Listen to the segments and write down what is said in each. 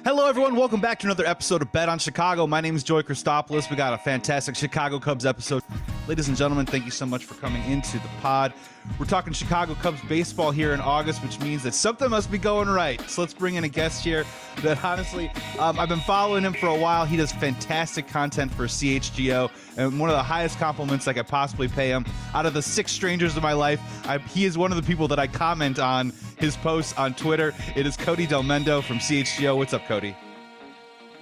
Hello, everyone. Welcome back to another episode of Bet on Chicago. My name is Joey Christopoulos. We got a fantastic Chicago Cubs episode. Ladies and gentlemen, thank you so much for coming into the pod. We're talking Chicago Cubs baseball here in August, which means that something must be going right. So let's bring in a guest here that honestly, I've been following him for a while. He does fantastic content for CHGO, and one of the highest compliments I could possibly pay him. Out of the 6 strangers in my life, he is one of the people that I comment on his posts on Twitter. It is Cody Delmendo from CHGO. What's up, Cody?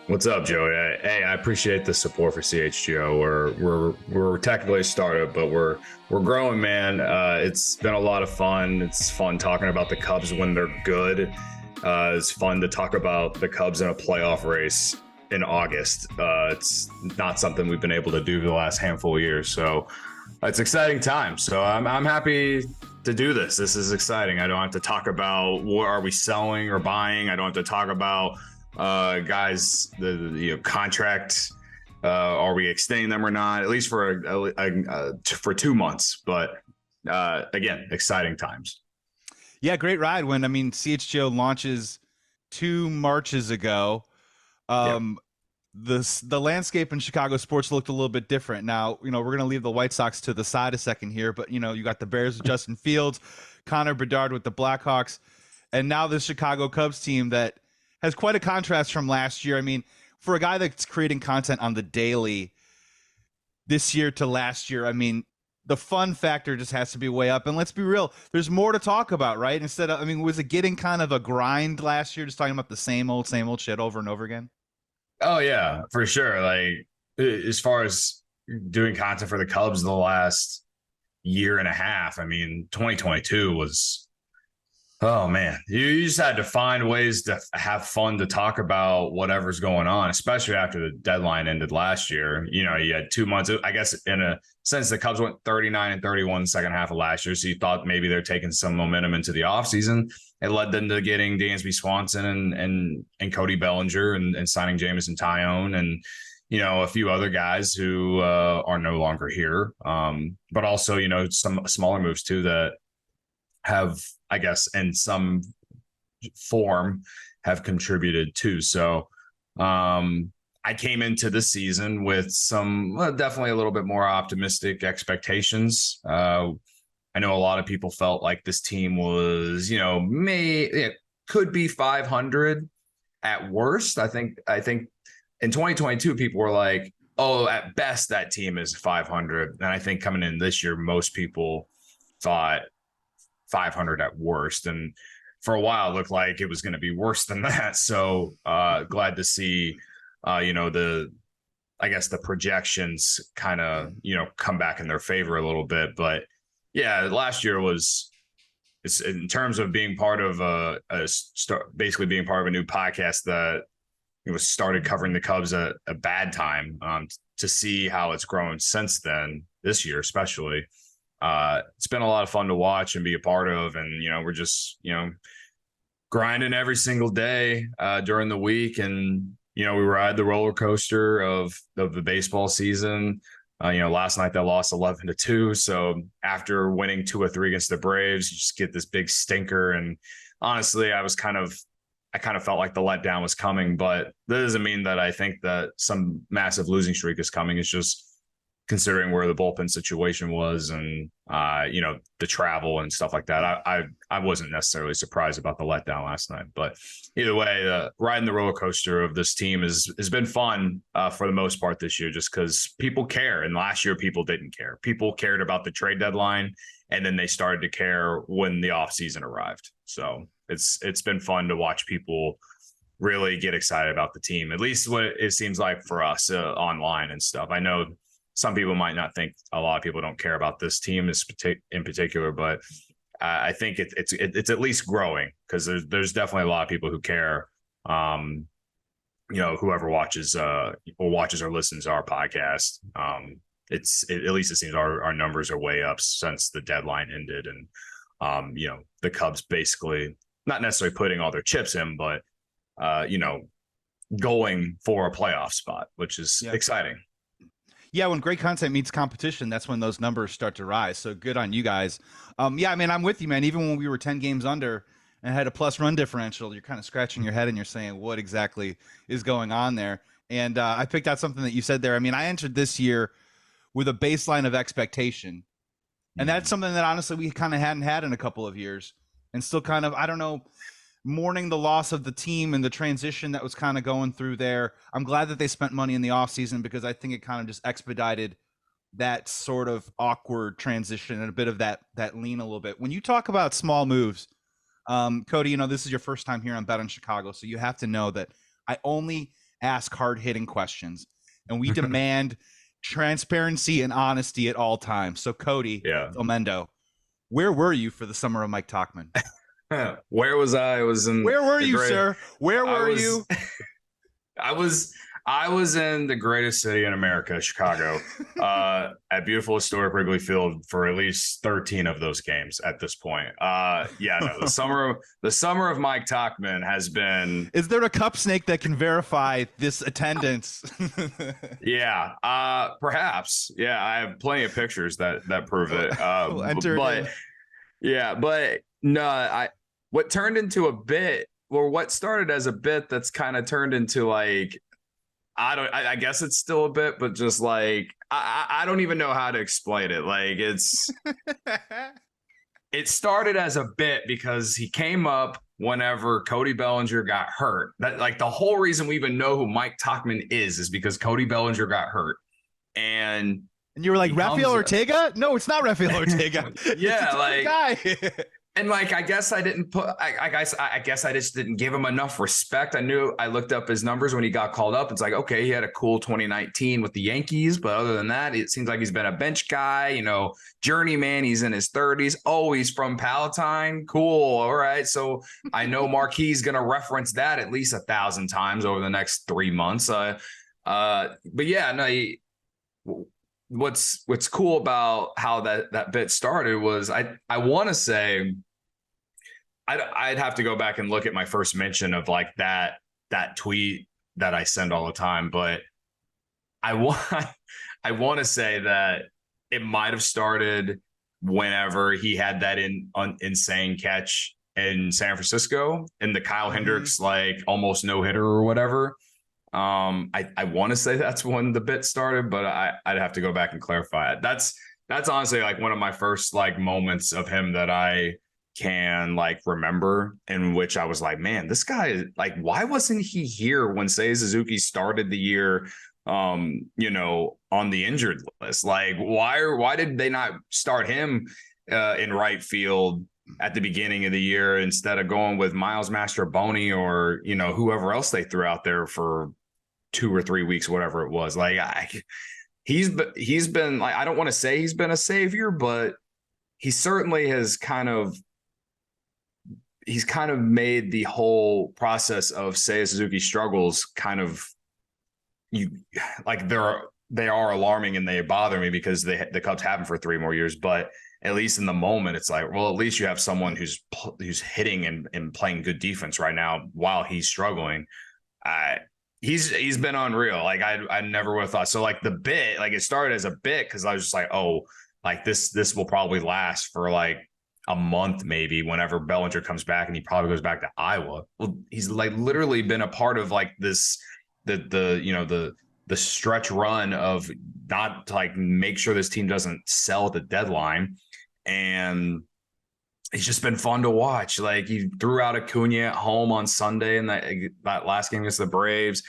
What's up, Joey? Hey, I appreciate the support for CHGO. We're technically a startup, but we're growing, man. It's been a lot of fun. It's fun talking about the Cubs when they're good. It's fun to talk about the Cubs in a playoff race in August. It's not something we've been able to do the last handful of years, so it's exciting time. So I'm happy to do this. This is exciting. I don't have to talk about what are we selling or buying. I don't have to talk about guys, the contract, are we extending them or not, at least for 2 months. But again, exciting times. Yeah, great ride. CHGO launches 2 Marches ago. The landscape in Chicago sports looked a little bit different. Now, we're going to leave the White Sox to the side a second here, but you got the Bears with Justin Fields, Connor Bedard with the Blackhawks, and now the Chicago Cubs team that has quite a contrast from last year. I mean, for a guy that's creating content on the daily this year to last year, I mean, the fun factor just has to be way up. And let's be real, there's more to talk about, right? Was it getting kind of a grind last year, just talking about the same old shit over and over again? Oh, yeah, for sure. Like, as far as doing content for the Cubs the last year and a half, 2022 was... Oh, man, you just had to find ways to have fun to talk about whatever's going on, especially after the deadline ended last year. You had 2 months. I guess in a sense, the Cubs went 39-31 the second half of last year. So you thought maybe they're taking some momentum into the offseason. It led them to getting Dansby Swanson and Cody Bellinger and signing Jameson Taillon and, a few other guys who are no longer here. But also, some smaller moves, too, that have, I guess, in some form have contributed too. So I came into the season with some definitely a little bit more optimistic expectations. I know a lot of people felt like this team was, it could be 500 at worst. I think in 2022, people were like, oh, at best that team is 500. And I think coming in this year, most people thought 500 at worst, and for a while it looked like it was going to be worse than that. So glad to see the projections kind of come back in their favor a little bit. But yeah, last year it's in terms of being part of basically being part of a new podcast that started covering the Cubs at a bad time, to see how it's grown since then, this year especially. It's been a lot of fun to watch and be a part of. And, we're just, grinding every single day during the week. And, we ride the roller coaster of the baseball season. Last night they lost 11-2. So after winning 2 or 3 against the Braves, you just get this big stinker. And honestly, I kind of felt like the letdown was coming, but that doesn't mean that I think that some massive losing streak is coming. It's just considering where the bullpen situation was and, the travel and stuff like that. I wasn't necessarily surprised about the letdown last night, but either way, riding the roller coaster of this team has been fun for the most part this year, just because people care. And last year, people didn't care. People cared about the trade deadline, and then they started to care when the offseason arrived. So it's been fun to watch people really get excited about the team, at least what it seems like for us online and stuff. I know some people might not think a lot of people don't care about this team in particular, but I think it's at least growing, because there's definitely a lot of people who care. Whoever watches or listens to our podcast, at least it seems our numbers are way up since the deadline ended, and the Cubs basically not necessarily putting all their chips in, but going for a playoff spot, which is exciting. Yeah, when great content meets competition, that's when those numbers start to rise. So good on you guys. I'm with you, man. Even when we were 10 games under, and had a plus run differential, you're kind of scratching your head and you're saying, what exactly is going on there? And I picked out something that you said there. I mean, I entered this year with a baseline of expectation, and that's something that honestly we kind of hadn't had in a couple of years, and still kind of, I don't know, mourning the loss of the team and the transition that was kind of going through there. I'm glad that they spent money in the offseason because I think it kind of just expedited that sort of awkward transition and a bit of that lean a little bit. When you talk about small moves, Cody, you know, this is your first time here on Bet on Chicago, so you have to know that I only ask hard-hitting questions, and we demand transparency and honesty at all times. So, Cody Delmendo, where were you for the summer of Mike Tauchman? Where was I? I was in. Where were you, sir? Where were you? I was in the greatest city in America, Chicago, at beautiful historic Wrigley Field for at least 13 of those games at this point. The summer of Mike Tauchman has been. Is there a cup snake that can verify this attendance? Perhaps. Yeah, I have plenty of pictures that prove it. What turned into a bit, or what started as a bit that's kind of turned into like, I guess it's still a bit, but just like, I don't even know how to explain it. Like it started as a bit because he came up whenever Cody Bellinger got hurt. That like the whole reason we even know who Mike Tauchman is because Cody Bellinger got hurt. And you were like, Rafael Ortega? No, it's not Rafael Ortega. Yeah, like guy. And like, I guess I just didn't give him enough respect. I looked up his numbers when he got called up. It's like, okay, he had a cool 2019 with the Yankees, but other than that, it seems like he's been a bench guy, you know, journeyman. He's in his 30s. Oh, he's from Palatine. Cool. All right. So I know Marquis going to reference that at least 1,000 times over the next 3 months. But yeah, no, what's cool about how that bit started was I want to say I'd have to go back and look at my first mention of like that tweet that I send all the time, but I want to say that it might have started whenever he had that insane catch in San Francisco and the Kyle Hendricks like almost no hitter or whatever. I want to say that's when the bit started, but I'd have to go back and clarify it. That's honestly like one of my first like moments of him that I can like remember, in which I was like, man, this guy, like, why wasn't he here when Seiya Suzuki started the year, you know, on the injured list? Like, why did they not start him in right field at the beginning of the year instead of going with Miles Mastroboni or, you know, whoever else they threw out there for 2 or 3 weeks, whatever it was. Like he's been like, I don't want to say he's been a savior, but he certainly has kind of made the whole process of Seiya Suzuki's struggles kind of they are alarming and they bother me because the Cubs have him for 3 more years, but at least in the moment, it's like, well, at least you have someone who's hitting and playing good defense right now while he's struggling. He's been unreal. Like I never would have thought. So like the bit, like it started as a bit because I was just like, oh, like this will probably last for like a month maybe whenever Bellinger comes back and he probably goes back to Iowa. Well, he's like literally been a part of like this the stretch run of not to like make sure this team doesn't sell at the deadline, and it's just been fun to watch. Like he threw out Acuna at home on Sunday in that last game against the Braves.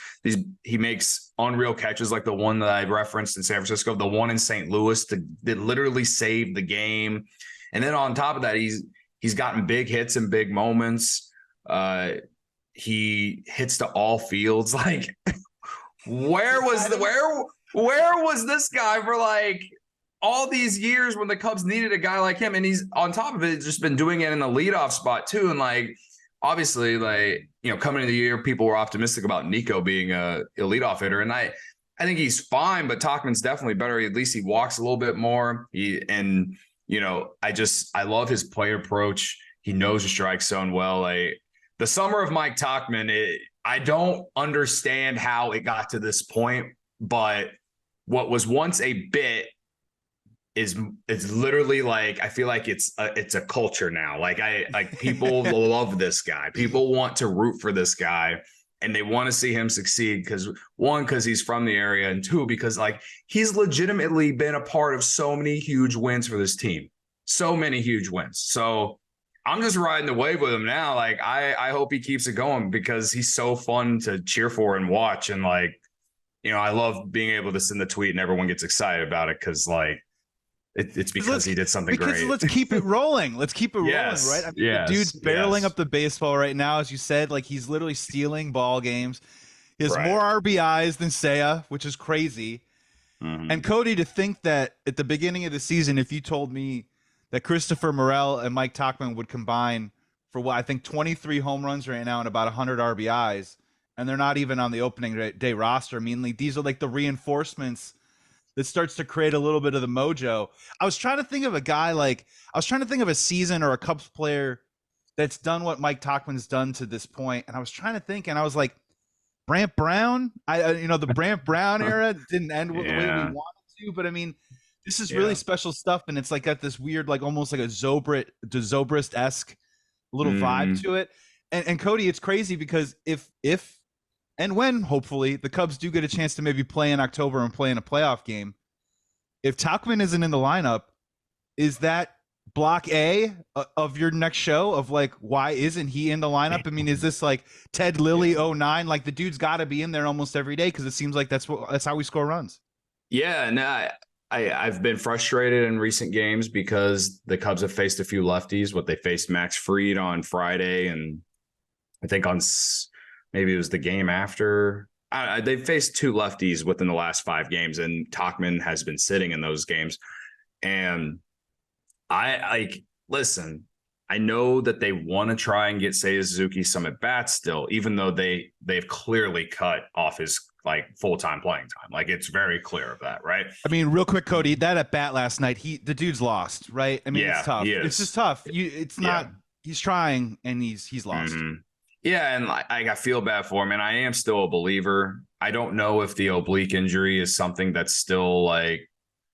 He makes unreal catches like the one that I referenced in San Francisco, the one in St. Louis that literally saved the game. And then on top of that, he's gotten big hits in big moments. He hits to all fields. Like where was this guy for like all these years when the Cubs needed a guy like him? And he's on top of it, just been doing it in the leadoff spot too. And like, obviously, like, you know, coming into the year, people were optimistic about Nico being a leadoff hitter. And I think he's fine, but Tauchman's definitely better. At least he walks a little bit more. You know, I love his play approach. He knows the strike zone well. Like the summer of Mike Tauchman, I don't understand how it got to this point, but what was once a bit is it's literally like I feel like it's a culture now. Like people love this guy. People want to root for this guy and they want to see him succeed because he's from the area, and two, because like he's legitimately been a part of so many huge wins for this team. So many huge wins. So I'm just riding the wave with him now. Like I hope he keeps it going because he's so fun to cheer for and watch. And like, I love being able to send the tweet and everyone gets excited about it because like it's because he did something great. Let's keep it rolling. Let's keep it rolling, right? I mean, the dude's barreling up the baseball right now, as you said. Like he's literally stealing ball games. He has more RBIs than Seiya, which is crazy. Mm-hmm. And Cody, to think that at the beginning of the season, if you told me that Christopher Morel and Mike Tauchman would combine for what I think 23 home runs right now and about 100 RBIs, and they're not even on the opening day roster. I mean, like, these are like the reinforcements that starts to create a little bit of the mojo. I was trying to think of a season or a Cubs player that's done what Mike Tauchman's done to this point. And I was trying to think, and I was like, Brant Brown. The Brant Brown era didn't end the way we wanted to, but I mean, this is really special stuff, and it's like got this weird, like almost like a Zobrist-esque little vibe to it. And Cody, it's crazy because if and when, hopefully, the Cubs do get a chance to maybe play in October and play in a playoff game, if Tauchman isn't in the lineup, is that block A of your next show of like, why isn't he in the lineup? I mean, is this like Ted Lilly 09? Like the dude's got to be in there almost every day because it seems like that's how we score runs. Yeah, no, I've been frustrated in recent games because the Cubs have faced a few lefties. They faced Max Fried on Friday, and I think on maybe it was the game after. They faced two lefties within the last 5 games, and Tauchman has been sitting in those games. And listen, I know that they want to try and get Seiya Suzuki some at bats still, even though they've clearly cut off his like full-time playing time. Like it's very clear of that, right? I mean, real quick, Cody, that at bat last night, the dude's lost, right? I mean, it's tough. It's just tough. It's not. He's trying and he's lost. Mm-hmm. Yeah, and I feel bad for him, and I am still a believer. I don't know if the oblique injury is something that's still like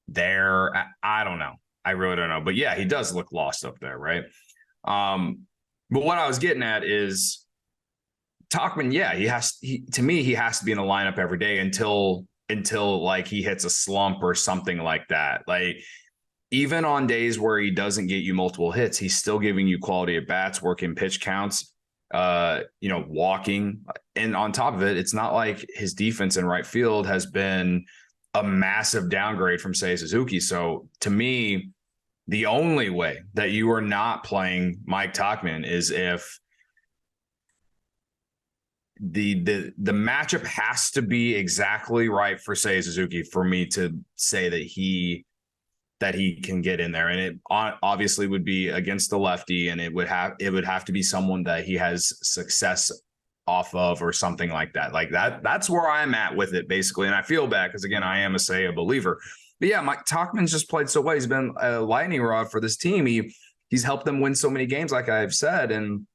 there. I don't know. I really don't know. But yeah, he does look lost up there, right? But what I was getting at is Tauchman, he has to be in the lineup every day until like he hits a slump or something like that. Like even on days where he doesn't get you multiple hits, he's still giving you quality at bats, working pitch counts. Walking, and on top of it, it's not like his defense in right field has been a massive downgrade from Seiya Suzuki. So to me, the only way that you are not playing Mike Tauchman is if the matchup has to be exactly right for Seiya Suzuki for me to say that he can get in there, and it obviously would be against the lefty, and it would have to be someone that he has success off of or something like that. Like that's where I'm at with it basically, and I feel bad because again, I am a Seiya believer. But yeah, Mike Tauchman's just played so well. He's been a lightning rod for this team. He's helped them win so many games, like I've said, and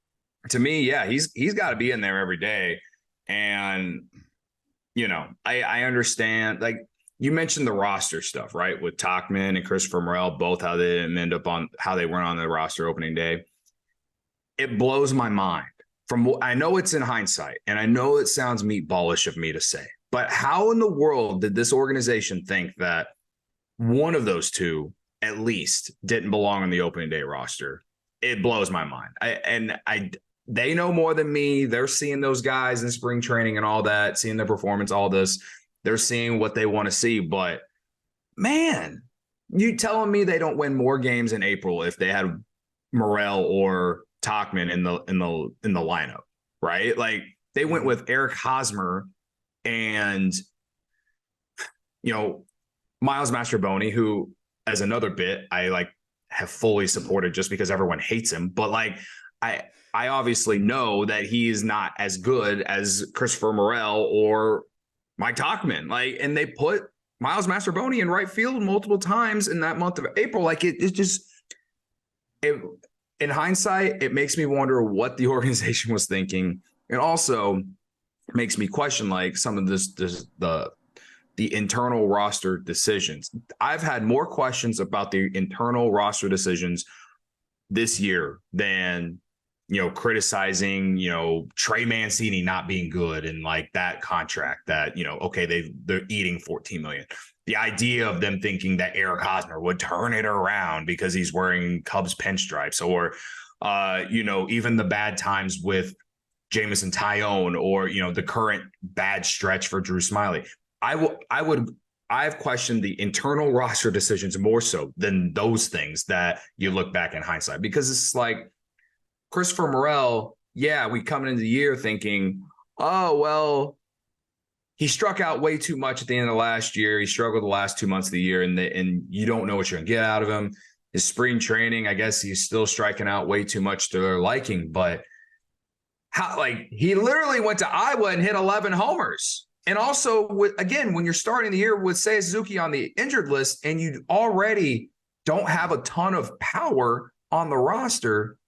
to me, he's got to be in there every day. And I understand like. You mentioned the roster stuff, right? With Tauchman and Christopher Morel, both how they didn't end up on how they weren't on the roster opening day. It blows my mind. I know it's in hindsight, and I know it sounds meatballish of me to say, but how in the world did this organization think that one of those two at least didn't belong on the opening day roster? It blows my mind. They know more than me. They're seeing those guys in spring training and all that, seeing their performance, all this. They're seeing what they want to see, but man, you telling me they don't win more games in April if they had Morel or Tauchman in the lineup, right? Like they went with Eric Hosmer and Miles Mastrobuoni, who as another bit I like have fully supported just because everyone hates him, but like I obviously know that he is not as good as Christopher Morel or Mike Tauchman, like, and they put Miles Mastrobuoni in right field multiple times in that month of April. Like it just, in hindsight, it makes me wonder what the organization was thinking. It also makes me question like some of the the internal roster decisions. I've had more questions about the internal roster decisions this year than, criticizing, Trey Mancini not being good and like that contract that, okay, they're eating $14 million. The idea of them thinking that Eric Hosmer would turn it around because he's wearing Cubs pinstripes, or, even the bad times with Jamison Tyone, or, the current bad stretch for Drew Smyly. I've questioned the internal roster decisions more so than those things that you look back in hindsight, because it's like Christopher Morel. Yeah, we come into the year thinking, oh, well, he struck out way too much at the end of last year. He struggled the last 2 months of the year, and you don't know what you're going to get out of him. His spring training, I guess he's still striking out way too much to their liking, but he literally went to Iowa and hit 11 homers. And also, again, when you're starting the year with Seiya Suzuki on the injured list and you already don't have a ton of power on the roster,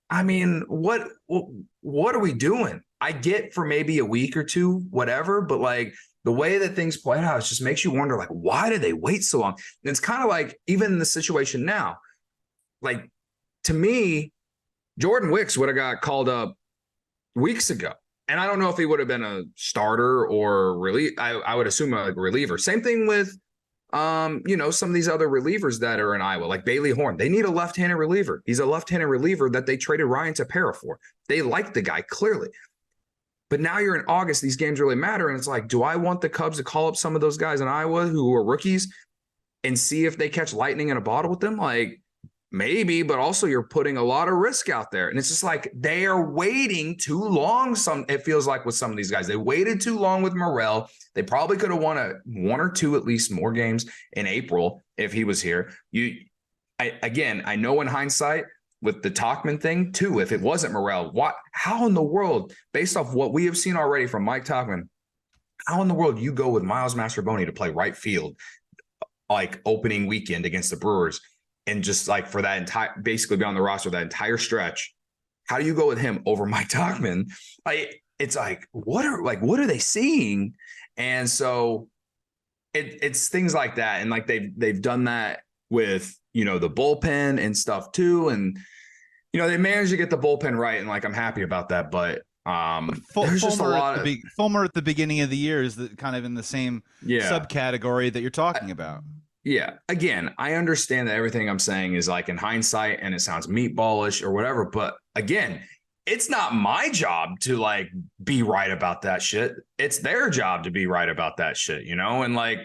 I mean, what are we doing? I get for maybe a week or two, whatever, but like the way that things played out, it just makes you wonder, like, why did they wait so long? And it's kind of like, even in the situation now, like, to me, Jordan Wicks would have got called up weeks ago. And I don't know if he would have been a starter or I would assume a reliever. Same thing with, some of these other relievers that are in Iowa, like Bailey Horn. They need a left-handed reliever. He's a left-handed reliever that they traded Ryan Tepera for. They like the guy, clearly. But now you're in August. These games really matter. And it's like, do I want the Cubs to call up some of those guys in Iowa who are rookies and see if they catch lightning in a bottle with them? Like, maybe, but also you're putting a lot of risk out there. And it's just like they are waiting too long. It feels like with some of these guys, they waited too long with Morel. They probably could have won one or two at least more games in April if he was here. I know in hindsight with the Tauchman thing too, if it wasn't Morel, how in the world, based off what we have seen already from Mike Tauchman, how in the world you go with Miles Mastrobuoni to play right field like opening weekend against the Brewers? And just like for that basically be on the roster that entire stretch, how do you go with him over Mike Tauchman? It's like, what are they seeing? And so it's things like that. And like they've done that with, the bullpen and stuff too. And, they managed to get the bullpen right. And like, I'm happy about that, but there's just a lot of Fulmer at the beginning of the year is kind of in the same subcategory that you're talking about. Yeah. Again, I understand that everything I'm saying is like in hindsight and it sounds meatballish or whatever. But again, it's not my job to like be right about that shit. It's their job to be right about that shit, And like,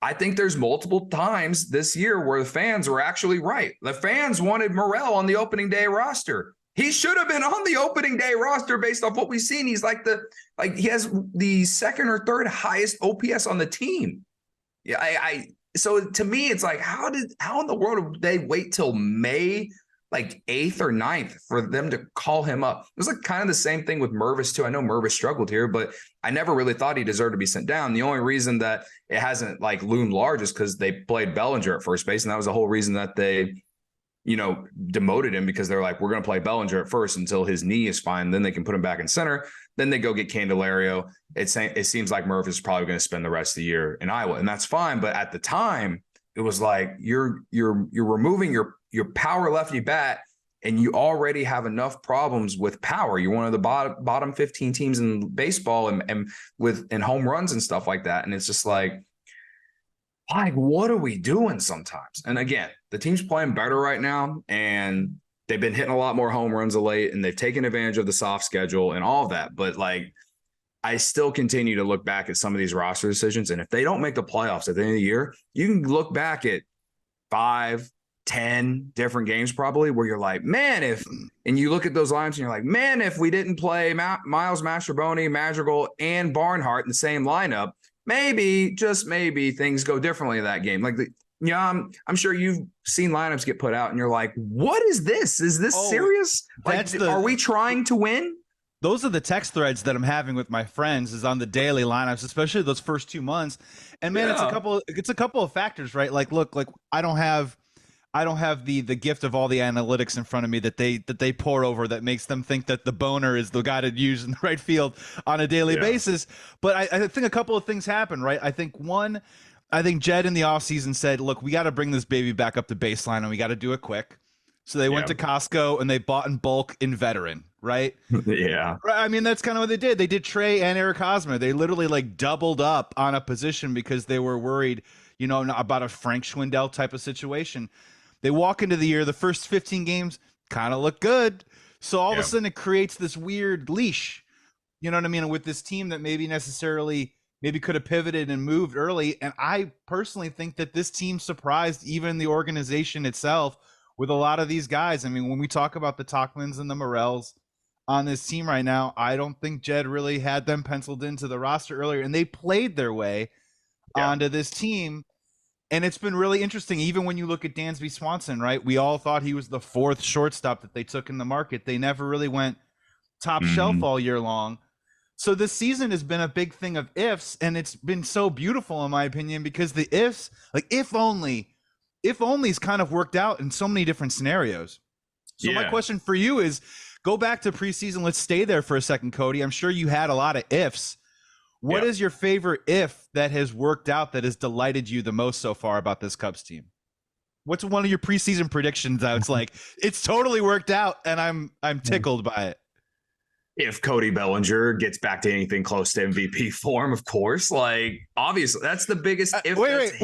I think there's multiple times this year where the fans were actually right. The fans wanted Morel on the opening day roster. He should have been on the opening day roster based off what we've seen. He's he has the second or third highest OPS on the team. Yeah, So to me, it's like, how in the world did they wait till May, like 8th or 9th for them to call him up? It was like kind of the same thing with Mervis too. I know Mervis struggled here, but I never really thought he deserved to be sent down. The only reason that it hasn't like loomed large is because they played Bellinger at first base. And that was the whole reason that they, demoted him, because they're like, we're going to play Bellinger at first until his knee is fine. Then they can put him back in center. Then they go get Candelario. It seems like Murphy is probably going to spend the rest of the year in Iowa, and that's fine. But at the time, it was like you're removing your power lefty bat, and you already have enough problems with power. You're one of the bottom 15 teams in baseball, and with home runs and stuff like that. And it's just like, what are we doing sometimes? And again, the team's playing better right now, and they've been hitting a lot more home runs of late, and they've taken advantage of the soft schedule and all of that. But like, I still continue to look back at some of these roster decisions. And if they don't make the playoffs at the end of the year, you can look back at 5, 10 different games probably where you're like, man, and you look at those lines and you're like, man, if we didn't play Miles Mastrobuoni, Madrigal, and Barnhart in the same lineup, maybe, just maybe, things go differently in that game. Like, I'm sure you've seen lineups get put out and you're like, what is this? Is this serious? Like, are we trying to win? Those are the text threads that I'm having with my friends, is on the daily lineups, especially those first 2 months. And man, it's a couple of factors, right? Like, look, like I don't have I don't have the gift of all the analytics in front of me that they pour over that makes them think that the Boner is the guy to use in the right field on a daily basis. But I think a couple of things happen, right? I think Jed in the offseason said, look, we got to bring this baby back up to baseline and we got to do it quick. So they went to Costco and they bought in bulk in veteran, right? Yeah. I mean, that's kind of what they did. They did Trey and Eric Hosmer. They literally like doubled up on a position because they were worried, about a Frank Schwindel type of situation. They walk into the year, the first 15 games kind of look good. So all of a sudden it creates this weird leash, you know what I mean? With this team that maybe could have pivoted and moved early. And I personally think that this team surprised even the organization itself with a lot of these guys. I mean, when we talk about the Tauchmans and the Morels on this team right now, I don't think Jed really had them penciled into the roster earlier, and they played their way onto this team. And it's been really interesting, even when you look at Dansby Swanson, right? We all thought he was the fourth shortstop that they took in the market. They never really went top shelf all year long. So this season has been a big thing of ifs, and it's been so beautiful, in my opinion, because the ifs, like if only's kind of worked out in so many different scenarios. So my question for you is, go back to preseason. Let's stay there for a second, Cody. I'm sure you had a lot of ifs. What is your favorite if that has worked out that has delighted you the most so far about this Cubs team? What's one of your preseason predictions that it's like, it's totally worked out and I'm tickled by it? If Cody Bellinger gets back to anything close to MVP form, of course, like obviously that's the biggest if. Wait.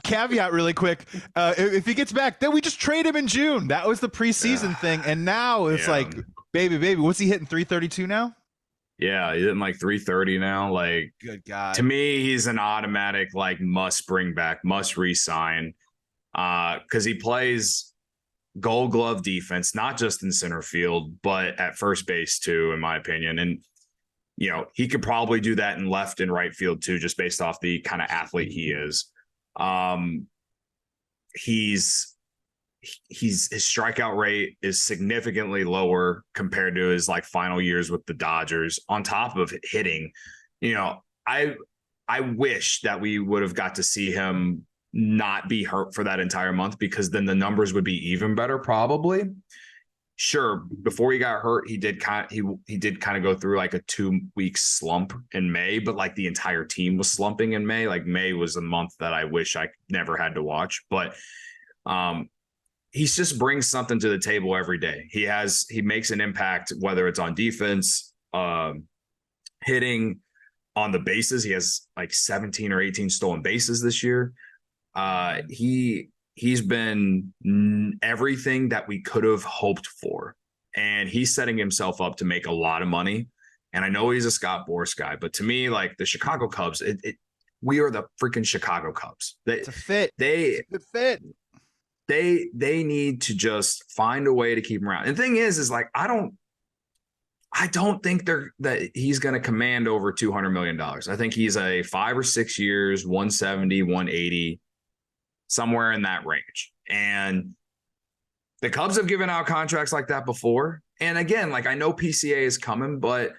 Caveat really quick. If he gets back, then we just trade him in June. That was the preseason thing. And now it's like, baby, what's he hitting? 332 now? Yeah, he's hitting like 330 now. Like, good God. To me, he's an automatic, like, must bring back, must re-sign. Because he plays Gold Glove defense, not just in center field, but at first base too, in my opinion. And, he could probably do that in left and right field too, just based off the kind of athlete he is. His strikeout rate is significantly lower compared to his like final years with the Dodgers. On top of hitting, I wish that we would have got to see him not be hurt for that entire month, because then the numbers would be even better. Probably. Sure. Before he got hurt, he did kind of go through like a 2-week slump in May, but like the entire team was slumping in May. Like May was a month that I wish I never had to watch, but he just brings something to the table every day. He makes an impact, whether it's on defense, hitting, on the bases. He has like 17 or 18 stolen bases this year. He's been everything that we could have hoped for, and he's setting himself up to make a lot of money. And I know he's a Scott Boras guy, but to me, like the Chicago Cubs, we are the freaking Chicago Cubs. It's a fit. It's a good fit. They need to just find a way to keep him around. And the thing is like, I don't think that he's going to command over $200 million. I think he's a 5 or 6 years, 170, 180, somewhere in that range. And the Cubs have given out contracts like that before. And again, like I know PCA is coming, but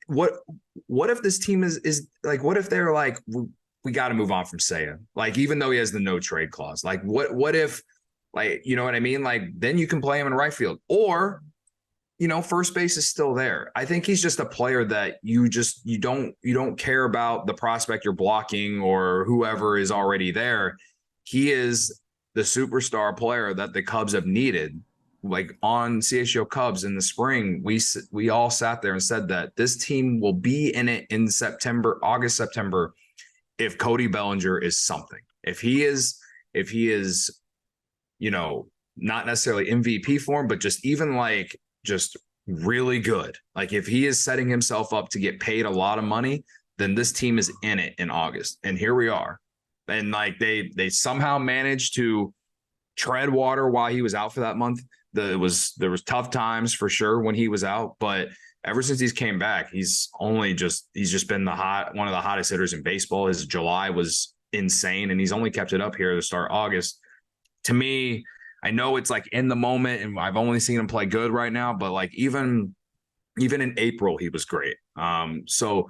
what if this team is like, what if they're like, we got to move on from Seiya, like, even though he has the no trade clause, like what if, like, you know what I mean? Like, then you can play him in right field, or, first base is still there. I think he's just a player that you don't care about the prospect you're blocking or whoever is already there. He is the superstar player that the Cubs have needed. Like on CHGO Cubs in the spring, we all sat there and said that this team will be in it in August, September, if Cody Bellinger is something. If he is, not necessarily MVP form, but just even like just really good. Like if he is setting himself up to get paid a lot of money, then this team is in it in August. And here we are. And like they somehow managed to tread water while he was out for that month. There was tough times for sure when he was out, but ever since he's came back, he's just been one of the hottest hitters in baseball. His July was insane, and he's only kept it up here to start August. To me, I know it's like in the moment, and I've only seen him play good right now, but like even in April, he was great. So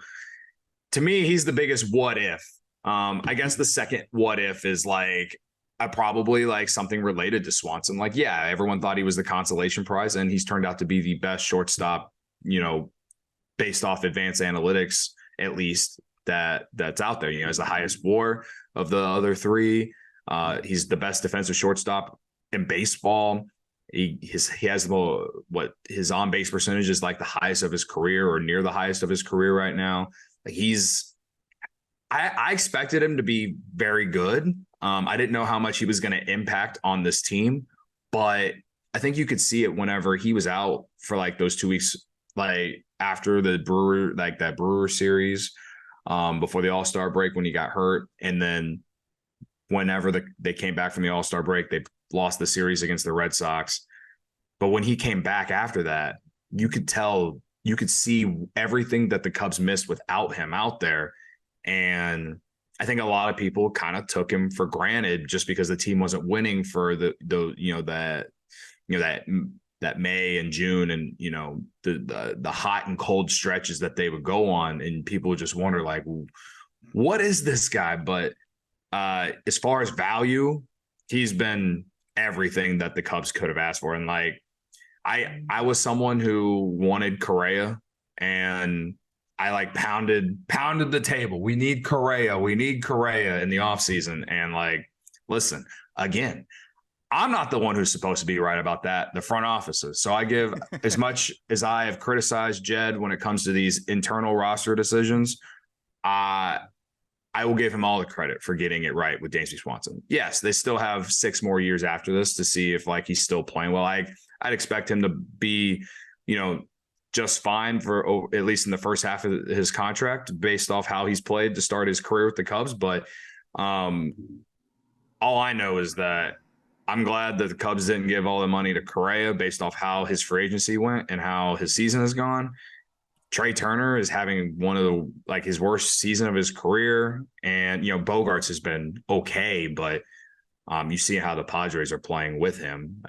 to me, he's the biggest what if. I guess the second what if is like, I probably like something related to Swanson. Like, yeah, everyone thought he was the consolation prize, and he's turned out to be the best shortstop, based off advanced analytics, at least that's out there. Has the highest WAR of the other three. He's the best defensive shortstop in baseball. He has his on base percentage is like the highest of his career or near the highest of his career right now. Like I expected him to be very good. I didn't know how much he was going to impact on this team, but I think you could see it whenever he was out for like those 2 weeks, like after the Brewer series, before the All-Star break when he got hurt, and then whenever they came back from the All-Star break, they lost the series against the Red Sox. But when he came back after that, you could see everything that the Cubs missed without him out there. And I think a lot of people kind of took him for granted just because the team wasn't winning for that May and June and the hot and cold stretches that they would go on, and people would just wonder like, what is this guy? But as far as value, he's been everything that the Cubs could have asked for. And like, I was someone who wanted Correa, and I like pounded the table. We need Correa in the offseason. And like, listen, again, I'm not the one who's supposed to be right about that. The front offices. So I give as much as I have criticized Jed when it comes to these internal roster decisions, I will give him all the credit for getting it right with Dansby Swanson. Yes, they still have 6 more years after this to see if like he's still playing well. I'd expect him to be, just fine for at least in the first half of his contract based off how he's played to start his career with the Cubs. But all I know is that I'm glad that the Cubs didn't give all the money to Correa based off how his free agency went and how his season has gone. Trey Turner is having one of his worst season of his career. And, Bogarts has been okay, but you see how the Padres are playing with him.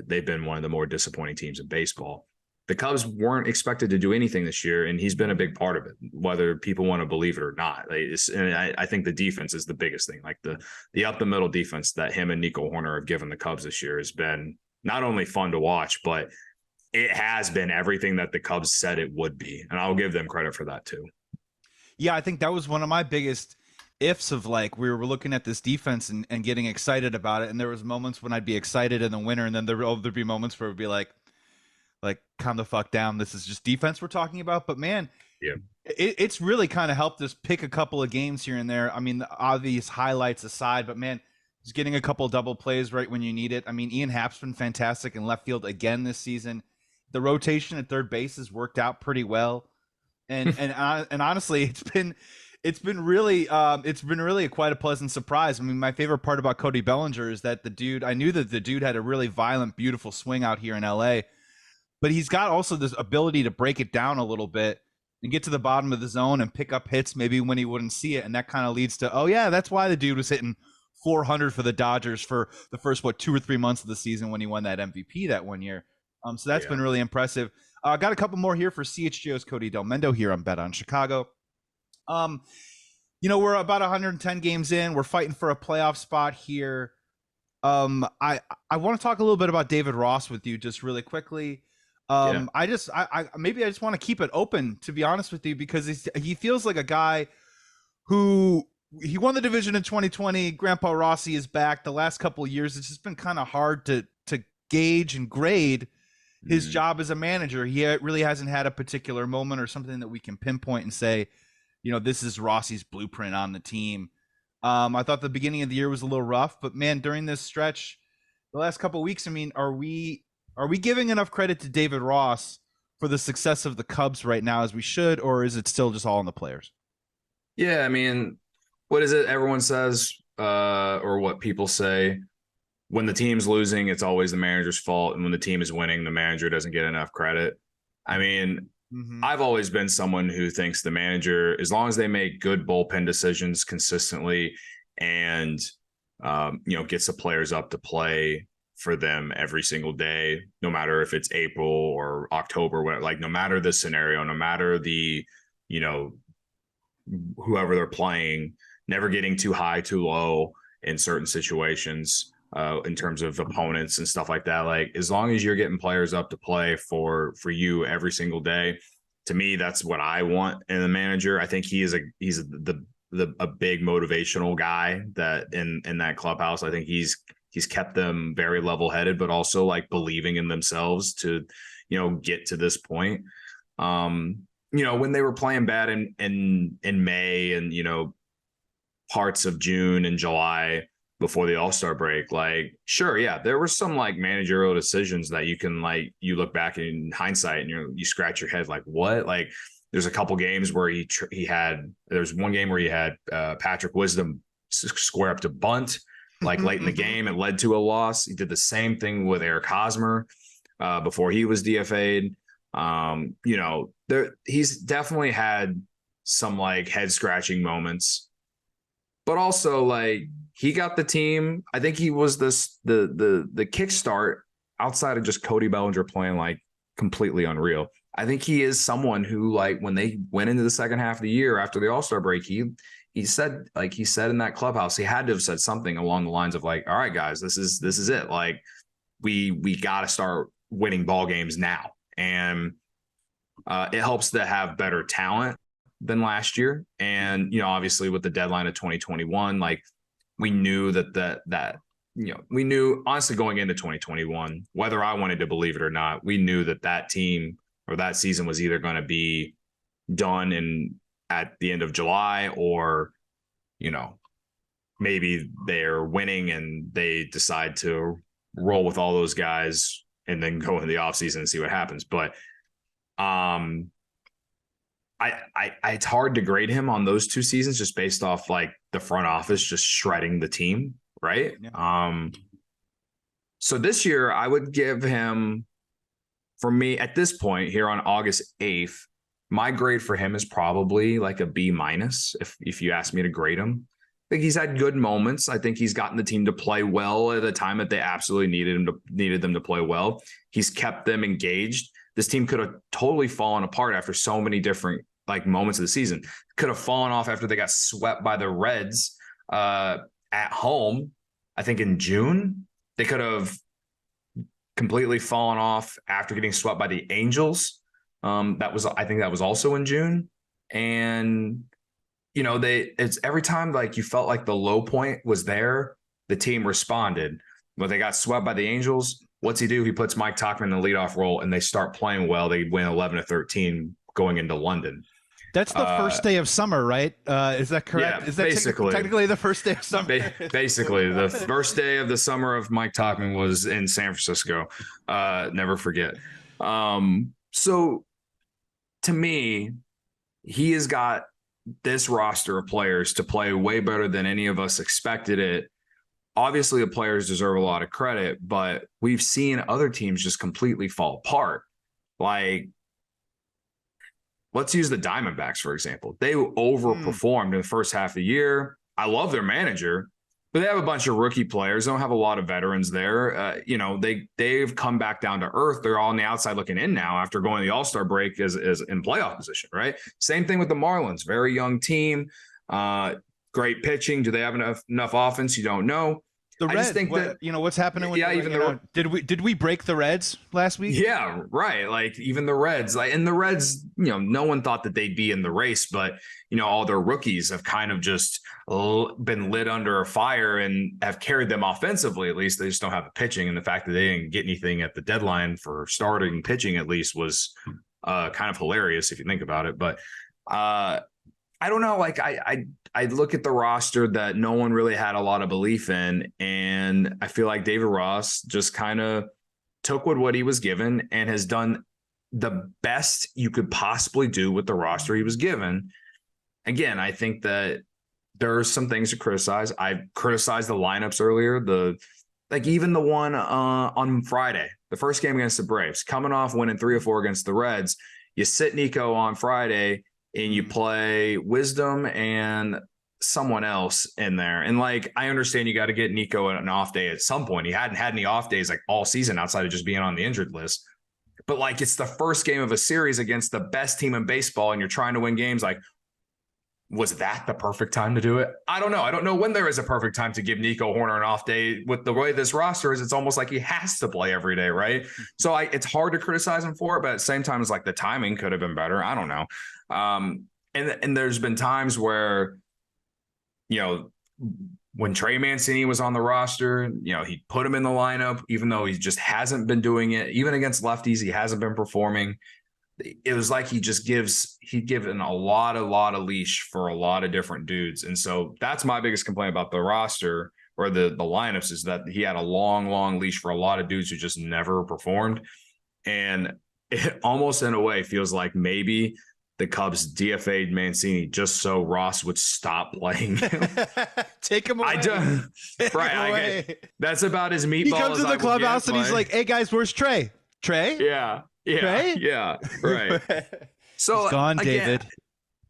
They've been one of the more disappointing teams in baseball. The Cubs weren't expected to do anything this year, and he's been a big part of it, whether people want to believe it or not. And I think the defense is the biggest thing. Like the up the middle defense that him and Nico Horner have given the Cubs this year has been not only fun to watch, but it has been everything that the Cubs said it would be. And I'll give them credit for that too. Yeah, I think that was one of my biggest ifs of like, we were looking at this defense and getting excited about it. And there was moments when I'd be excited in the winter, and then there'd be moments where it would be like, calm the fuck down. This is just defense we're talking about. But man, yeah, it's really kind of helped us pick a couple of games here and there. I mean, the obvious highlights aside, but man, he's getting a couple double plays right when you need it. I mean, Ian Happ's been fantastic in left field again this season. The rotation at third base has worked out pretty well. And honestly, it's been really quite a pleasant surprise. I mean, my favorite part about Cody Bellinger is that I knew that the dude had a really violent, beautiful swing out here in LA. But he's got also this ability to break it down a little bit and get to the bottom of the zone and pick up hits maybe when he wouldn't see it. And that kind of leads to, oh, yeah, that's why the dude was hitting 400 for the Dodgers for the first, 2 or 3 months of the season when he won that MVP that one year. So that's been really impressive. Got a couple more here for CHGO's Cody Delmendo here on Bet on Chicago. We're about 110 games in. We're fighting for a playoff spot here. I want to talk a little bit about David Ross with you just really quickly. I just want to keep it open, to be honest with you, because he feels like a guy who he won the division in 2020. Grandpa Rossi is back. The last couple of years, it's just been kind of hard to gauge and grade his job as a manager. He really hasn't had a particular moment or something that we can pinpoint and say, this is Rossi's blueprint on the team. I thought the beginning of the year was a little rough, but man, during this stretch, the last couple of weeks, I mean, are we giving enough credit to David Ross for the success of the Cubs right now as we should, or is it still just all on the players? Yeah, I mean, what is it everyone says, or what people say? When the team's losing, it's always the manager's fault. And when the team is winning, the manager doesn't get enough credit. I mean, I've always been someone who thinks the manager, as long as they make good bullpen decisions consistently and, gets the players up to play for them every single day, no matter if it's April or October, no matter the scenario, no matter the, whoever they're playing, never getting too high, too low. in certain situations, in terms of opponents and stuff like that. Like, as long as you're getting players up to play for you every single day, to me, that's what I want in a manager. I think he's a big motivational guy that in that clubhouse. I think he's kept them very level headed, but also like believing in themselves to, get to this point. When they were playing bad in May and, parts of June and July before the All-Star break, like, sure, yeah, there were some like managerial decisions that you can like, you look back in hindsight and you scratch your head like, what? Like, there's a couple games where there's one game where he had Patrick Wisdom square up to bunt, like late in the game. It led to a loss. He did the same thing with Eric Hosmer before he was DFA'd. He's definitely had some like head scratching moments, but also like he got the team. I think he was the kickstart outside of just Cody Bellinger playing like completely unreal. I think he is someone who, like, when they went into the second half of the year after the All-Star break, he said in that clubhouse, he had to have said something along the lines of like, all right, guys, this is it. Like, we got to start winning ball games now. And it helps to have better talent than last year. And, obviously with the deadline of 2021, like, we knew we knew honestly going into 2021, whether I wanted to believe it or not, we knew that team or that season was either going to be done at the end of July, or, maybe they're winning and they decide to roll with all those guys and then go into the offseason and see what happens. But it's hard to grade him on those two seasons just based off like the front office just shredding the team, right? Yeah. So this year I would give him, for me at this point here on August 8th, my grade for him is probably like a B-, if you ask me to grade him. I think he's had good moments. I think he's gotten the team to play well at a time that they absolutely needed them to play well. He's kept them engaged. This team could have totally fallen apart after so many different like moments of the season. Could have fallen off after they got swept by the Reds at home. I think in June. They could have completely fallen off after getting swept by the Angels. I think that was also in June. And, it's every time like you felt like the low point was there, the team responded. When they got swept by the Angels, what's he do? He puts Mike Tauchman in the leadoff role and they start playing well. They win 11-13 going into London. That's the first day of summer, right? Is that correct? Yeah, is that technically the first day of summer? Basically, the first day of the summer of Mike Tauchman was in San Francisco. Never forget. So to me, he has got this roster of players to play way better than any of us expected it. Obviously, the players deserve a lot of credit, but we've seen other teams just completely fall apart. Like, let's use the Diamondbacks, for example. They overperformed in the first half of the year. I love their manager, but they have a bunch of rookie players. They don't have a lot of veterans there. They've come back down to earth. They're all on the outside looking in now after going to the All-Star break as in playoff position, right? Same thing with the Marlins. Very young team. Great pitching. Do they have enough offense? You don't know. The Reds, I just think that what's happening with did we break the Reds last week? Yeah, right. Like even the Reds, and the Reds, no one thought that they'd be in the race, but all their rookies have kind of just been lit under a fire and have carried them offensively. At least they just don't have the pitching, and the fact that they didn't get anything at the deadline for starting pitching at least was kind of hilarious if you think about it. But I don't know. Like I look at the roster that no one really had a lot of belief in, and I feel like David Ross just kind of took what he was given and has done the best you could possibly do with the roster he was given. Again, I think that there are some things to criticize. I criticized the lineups earlier. Even the one on Friday, the first game against the Braves, coming off winning 3 or 4 against the Reds. You sit Nico on Friday and you play Wisdom and someone else in there. And I understand you got to get Nico an off day at some point. He hadn't had any off days all season outside of just being on the injured list. But it's the first game of a series against the best team in baseball and you're trying to win games. Was that the perfect time to do it? I don't know. I don't know when there is a perfect time to give Nico Horner an off day. With the way this roster is, it's almost like he has to play every day, right? So it's hard to criticize him for it, but at the same time, it's like the timing could have been better. I don't know. And there's been times where, when Trey Mancini was on the roster, he put him in the lineup, even though he just hasn't been doing it. Even against lefties, he hasn't been performing. It was like he'd given a lot of leash for a lot of different dudes. And so that's my biggest complaint about the roster or the lineups, is that he had a long leash for a lot of dudes who just never performed. And it almost in a way feels like maybe the Cubs DFA'd Mancini just so Ross would stop playing him. Take him away. That's about as meatball. He comes to the clubhouse and he's like, "Hey guys, where's Trey? Trey? Yeah, Trey? Yeah, right." So he's gone, again, David.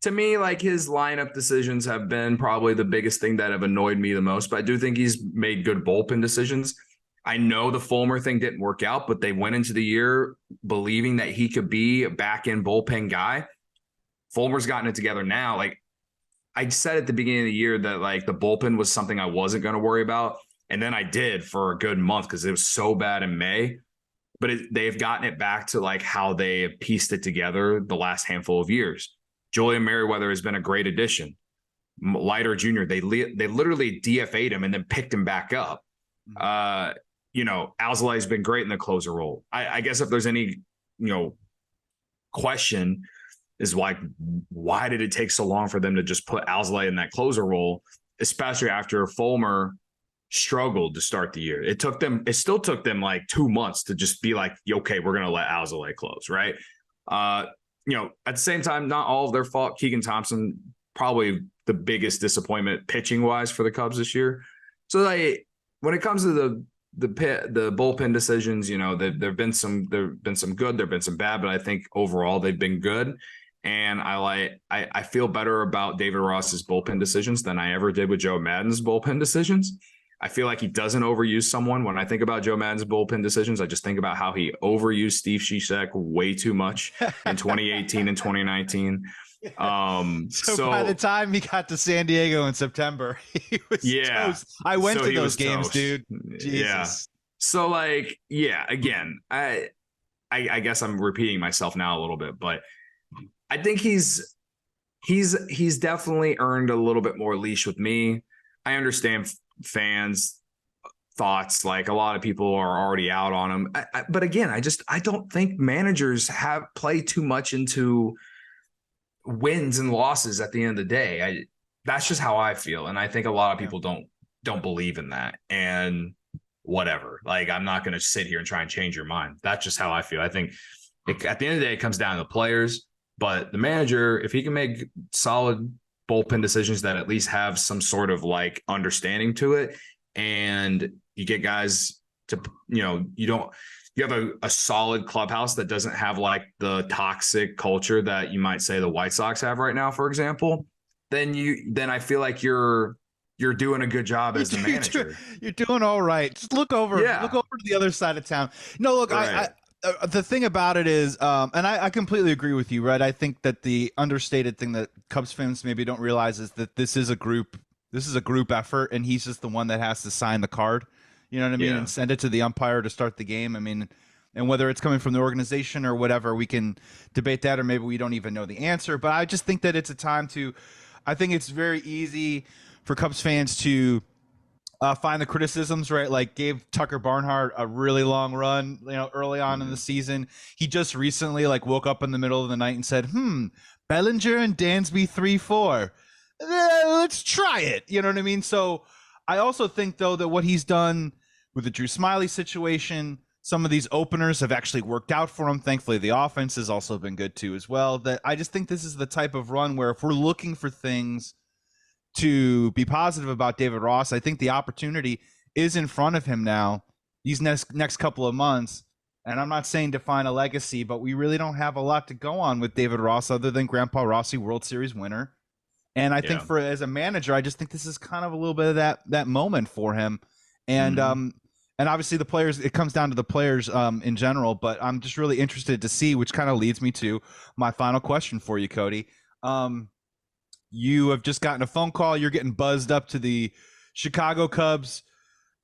To me, like, his lineup decisions have been probably the biggest thing that have annoyed me the most. But I do think he's made good bullpen decisions. I know the Fulmer thing didn't work out, but they went into the year believing that he could be a back-end bullpen guy. Fulmer's gotten it together now. Like, I said at the beginning of the year that, like, the bullpen was something I wasn't going to worry about. And then I did for a good month because it was so bad in May. But they've gotten it back to, like, how they have pieced it together the last handful of years. Julian Merriweather has been a great addition. Leiter Jr., they literally DFA'd him and then picked him back up. Alzolay has been great in the closer role. I guess if there's any, question, is like, why did it take so long for them to just put Alzolay in that closer role, especially after Fulmer struggled to start the year? It still took them like 2 months to just be like, okay, we're going to let Alzolay close, right? At the same time, not all of their fault. Keegan Thompson, probably the biggest disappointment pitching wise for the Cubs this year. So when it comes to the bullpen decisions, there've been some good, there've been some bad, but I think overall they've been good. And I feel better about David Ross's bullpen decisions than I ever did with Joe Maddon's bullpen decisions. I feel like he doesn't overuse someone. When I think about Joe Maddon's bullpen decisions, I just think about how he overused Steve Cishek way too much in 2018 and 2019. So by the time he got to San Diego in September, he was toast. I went to those games, toast. Dude. Jesus. Yeah. So again, I guess I'm repeating myself now a little bit, but I think he's definitely earned a little bit more leash with me. I understand fans' thoughts. Like, a lot of people are already out on him. But again, I don't think managers have played too much into wins and losses at the end of the day. That's just how I feel. And I think a lot of people don't believe in that. And whatever, like, I'm not going to sit here and try and change your mind. That's just how I feel. I think at the end of the day, it comes down to the players, but the manager, if he can make solid bullpen decisions that at least have some sort of like understanding to it, and you get guys to, you have a solid clubhouse that doesn't have like the toxic culture that you might say the White Sox have right now, for example, then I feel like you're doing a good job as the manager. You're doing all right. Just look over to the other side of town. No, look, right. The thing about it is, and I completely agree with you, right? I think that the understated thing that Cubs fans maybe don't realize is that this is a group effort, and he's just the one that has to sign the card. You know what I mean? Yeah. And send it to the umpire to start the game. I mean, and whether it's coming from the organization or whatever, we can debate that, or maybe we don't even know the answer. But I just think that it's a time to, I think it's very easy for Cubs fans to find the criticisms, right? Like, gave Tucker Barnhart a really long run, early on in the season. He just recently woke up in the middle of the night and said, Bellinger and Dansby 3-4. Let's try it. You know what I mean? So I also think, though, that what he's done with the Drew Smiley situation, some of these openers have actually worked out for him. Thankfully, the offense has also been good too as well. That I just think this is the type of run where, if we're looking for things to be positive about David Ross, I think the opportunity is in front of him now these next couple of months. And I'm not saying define a legacy, but we really don't have a lot to go on with David Ross other than Grandpa Rossi, World Series winner. And I think as a manager, I just think this is kind of a little bit of that moment for him. And and obviously the players, it comes down to the players in general, but I'm just really interested to see, which kind of leads me to my final question for you, Cody. You have just gotten a phone call. You're getting buzzed up to the Chicago Cubs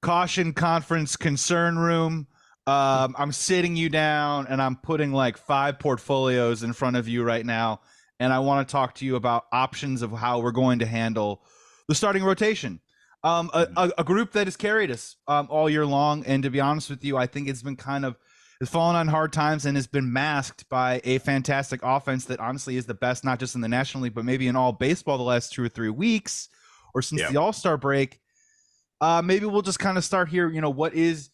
caution conference concern room. I'm sitting you down and I'm putting like 5 portfolios in front of you right now. And I want to talk to you about options of how we're going to handle the starting rotation. A group that has carried us all year long. And to be honest with you, I think it's been it's fallen on hard times and has been masked by a fantastic offense that honestly is the best, not just in the National League, but maybe in all baseball the last 2 or 3 weeks or since the All-Star break. Maybe we'll just kind of start here. What is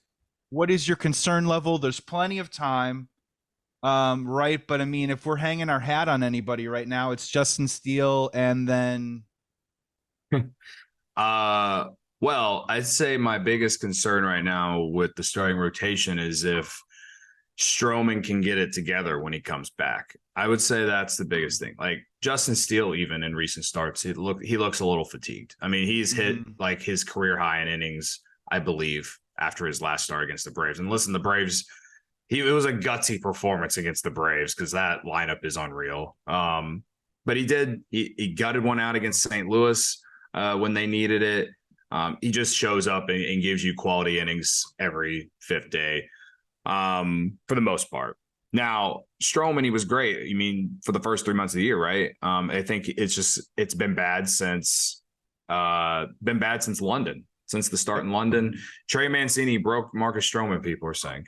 your concern level? There's plenty of time, right? But I mean, if we're hanging our hat on anybody right now, it's Justin Steele, and then. Well, I'd say my biggest concern right now with the starting rotation is if Stroman can get it together when he comes back. I would say that's the biggest thing. Like Justin Steele, even in recent starts, he looks a little fatigued. I mean, he's hit like his career high in innings, I believe, after his last start against the Braves. And listen, the Braves, it was a gutsy performance against the Braves because that lineup is unreal. But he gutted one out against St. Louis when they needed it. He just shows up and gives you quality innings every 5th day. For the most part. Now, Stroman, he was great. I mean, for the first 3 months of the year, right? I think it's been bad since London, since the start in London. Trey Mancini broke Marcus Stroman, people are saying.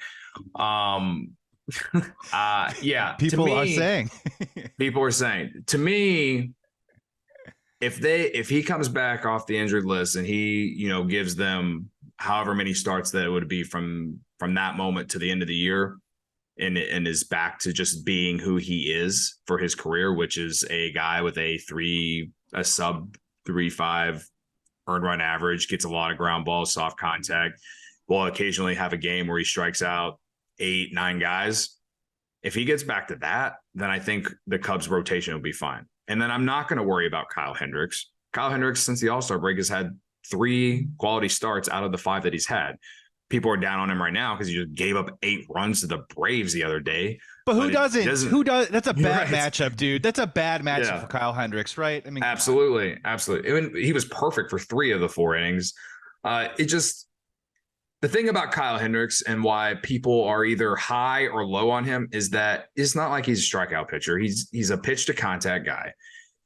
Yeah. People are saying. People are saying. To me, if he comes back off the injured list and he, gives them however many starts that it would be from that moment to the end of the year and is back to just being who he is for his career, which is a guy with a sub 3.5 earned run average, gets a lot of ground balls, soft contact, will occasionally have a game where he strikes out 8-9 guys. If he gets back to that, then I think the Cubs rotation will be fine. And then I'm not going to worry about Kyle Hendricks. Kyle Hendricks, since the All-Star break, has had 3 quality starts out of the 5 that he's had. People are down on him right now because he just gave up 8 runs to the Braves the other day. But who doesn't? Who does? That's a bad matchup, dude. That's a bad matchup for Kyle Hendricks, right? I mean, absolutely. I mean, he was perfect for 3 of the 4 innings. The thing about Kyle Hendricks and why people are either high or low on him is that it's not like he's a strikeout pitcher. He's a pitch to contact guy.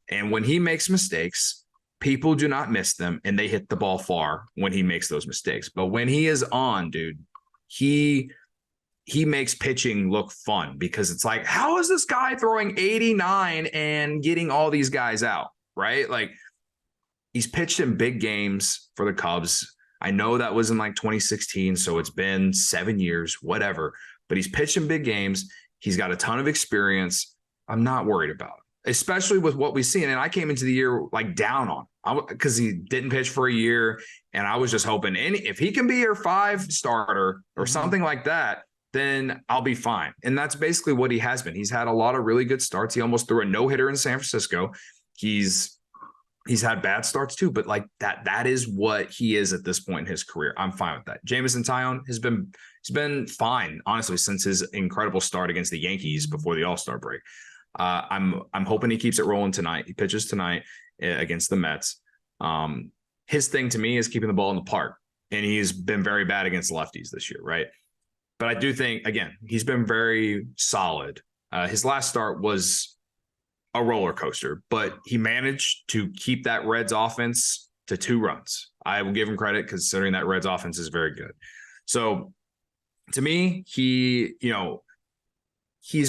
And when he makes mistakes, people do not miss them, and they hit the ball far when he makes those mistakes. But when he is on, dude, he makes pitching look fun because it's like, how is this guy throwing 89 and getting all these guys out, right? Like, he's pitched in big games for the Cubs. I know that was in like 2016, so it's been 7 years, whatever. But he's pitched in big games. He's got a ton of experience. I'm not worried about it, especially with what we've seen. And I came into the year like down on him because he didn't pitch for a year. And I was just hoping if he can be your 5 starter or something like that, then I'll be fine. And that's basically what he has been. He's had a lot of really good starts. He almost threw a no-hitter in San Francisco. He's had bad starts too, but like that is what he is at this point in his career. I'm fine with that. Jameson Taillon he's been fine, honestly, since his incredible start against the Yankees before the All-Star break. I'm hoping he keeps it rolling tonight. He pitches tonight against the Mets. His thing to me is keeping the ball in the park, and he's been very bad against lefties this year, right? But I do think, again, he's been very solid. His last start was a roller coaster, but he managed to keep that Reds offense to 2 runs. I will give him credit considering that Reds offense is very good. So to me, he's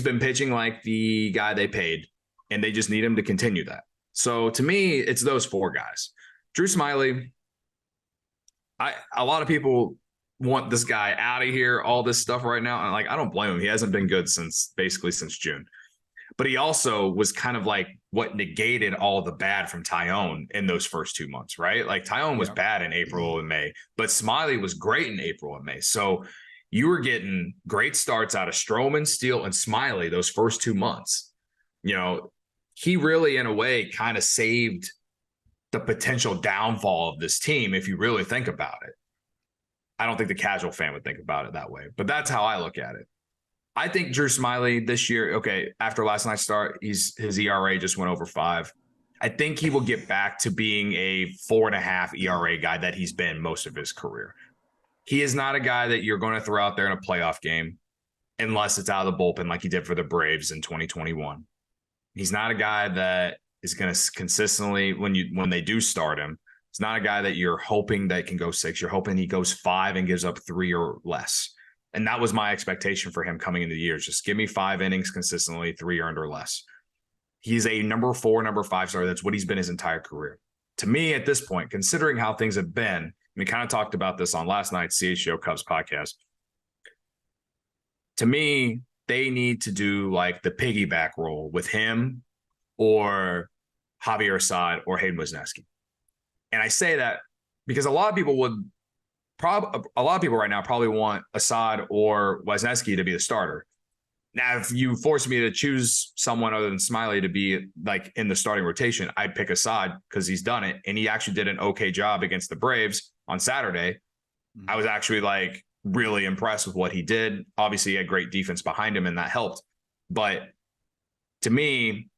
been pitching like the guy they paid, and they just need him to continue that. So to me, it's those 4 guys. Drew Smyly, a lot of people want this guy out of here, all this stuff right now. And I don't blame him. He hasn't been good since June. But he also was kind of like what negated all the bad from Taillon in those first 2 months, right? Like Taillon was bad in April and May, but Smyly was great in April and May. So you were getting great starts out of Stroman, Steele, and Smyly those first 2 months. He really, in a way, kind of saved the potential downfall of this team, if you really think about it. I don't think the casual fan would think about it that way, but that's how I look at it. I think Drew Smyly this year, okay, after last night's start, his ERA just went over 5. I think he will get back to being a 4.5 ERA guy that he's been most of his career. He is not a guy that you're going to throw out there in a playoff game unless it's out of the bullpen like he did for the Braves in 2021. He's not a guy that is going to consistently, when they do start him, it's not a guy that you're hoping that can go 6. You're hoping he goes 5 and gives up 3 or less. And that was my expectation for him coming into the year. Just give me 5 innings consistently, 3 earned or less. He's a number 4, number 5 starter. That's what he's been his entire career. To me, at this point, considering how things have been, we kind of talked about this on last night's CHGO Cubs podcast. To me, they need to do like the piggyback role with him or Javier Assad or Hayden Wesneski. And I say that because a lot of people right now probably want Assad or Wesneski to be the starter. Now, if you force me to choose someone other than Smiley to be like in the starting rotation, I'd pick Assad because he's done it. And he actually did an okay job against the Braves on Saturday. I was actually like really impressed with what he did. Obviously, he had great defense behind him and that helped. But to me,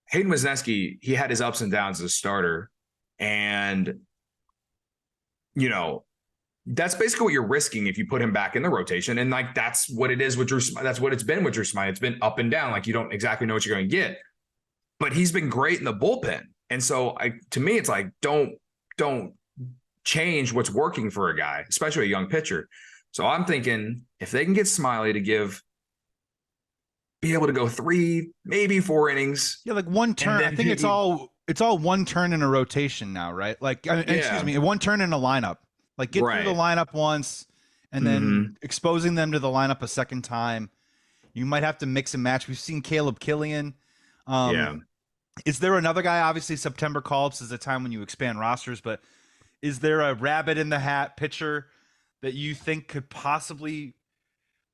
Hayden Wesneski, he had his ups and downs as a starter. And, you know, that's basically what you're risking if you put him back in the rotation. And like, that's what it is with Drew. That's what it's been with Drew Smythe. It's been up and down. Like you don't exactly know what you're going to get, but he's been great in the bullpen. And so to me, it's like, don't change what's working for a guy, especially a young pitcher. So I'm thinking if they can get Smiley to be able to go 3, maybe 4 innings. Yeah. Like one turn. I think it's all one turn in a rotation now, right? Like, excuse me, one turn in a lineup. Like get through the lineup once and then exposing them to the lineup a second time. You might have to mix and match. We've seen Caleb Killian. Is there another guy? Obviously, September call-ups is a time when you expand rosters, but is there a rabbit in the hat pitcher that you think could possibly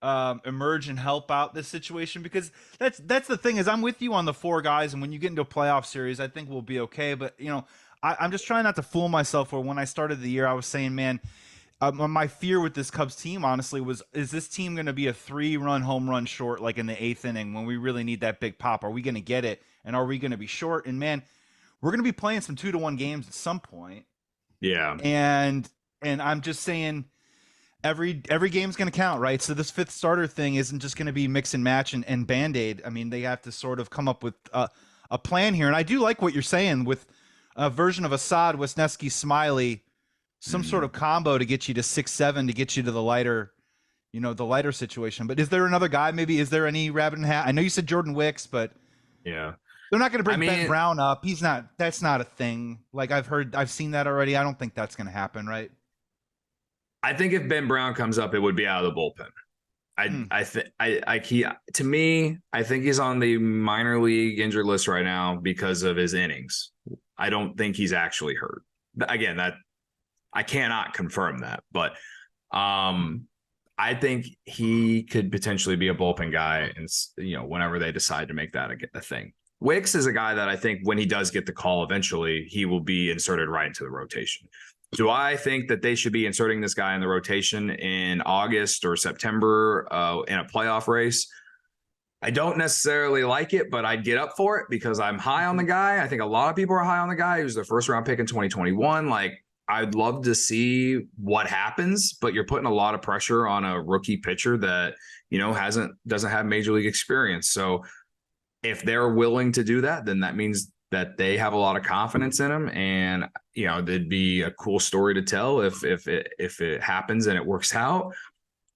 emerge and help out this situation? Because that's the thing is I'm with you on the 4 guys, and when you get into a playoff series, I think we'll be okay. But, you know, I'm just trying not to fool myself where when I started the year, I was saying, man, my fear with this Cubs team, honestly, is this team going to be a 3-run home run short like in the 8th inning when we really need that big pop? Are we going to get it? And are we going to be short? And, man, we're going to be playing some 2-1 games at some point. Yeah. And I'm just saying every game's going to count, right? So this 5th starter thing isn't just going to be mix and match and Band-Aid. I mean, they have to sort of come up with a plan here. And I do like what you're saying with a version of Assad, Wesneski, Smiley, some sort of combo to get you to 6-7 to get you to the lighter situation. But is there another guy? Maybe is there any rabbit in the hat? I know you said Jordan Wicks, but yeah, they're not going to bring Ben Brown up. That's not a thing. Like I've seen that already. I don't think that's going to happen, right? I think if Ben Brown comes up, it would be out of the bullpen. To me, I think he's on the minor league injured list right now because of his innings. I don't think he's actually hurt. Again, that I cannot confirm that, but I think he could potentially be a bullpen guy, and whenever they decide to make that a thing. Wicks is a guy that I think when he does get the call eventually, he will be inserted right into the rotation. Do I think that they should be inserting this guy in the rotation in August or September in a playoff race? I don't necessarily like it, but I'd get up for it because I'm high on the guy. I think a lot of people are high on the guy. He was their first round pick in 2021. Like, I'd love to see what happens, but you're putting a lot of pressure on a rookie pitcher that, doesn't have major league experience. So if they're willing to do that, then that means that they have a lot of confidence in him. And, there'd be a cool story to tell if it happens and it works out.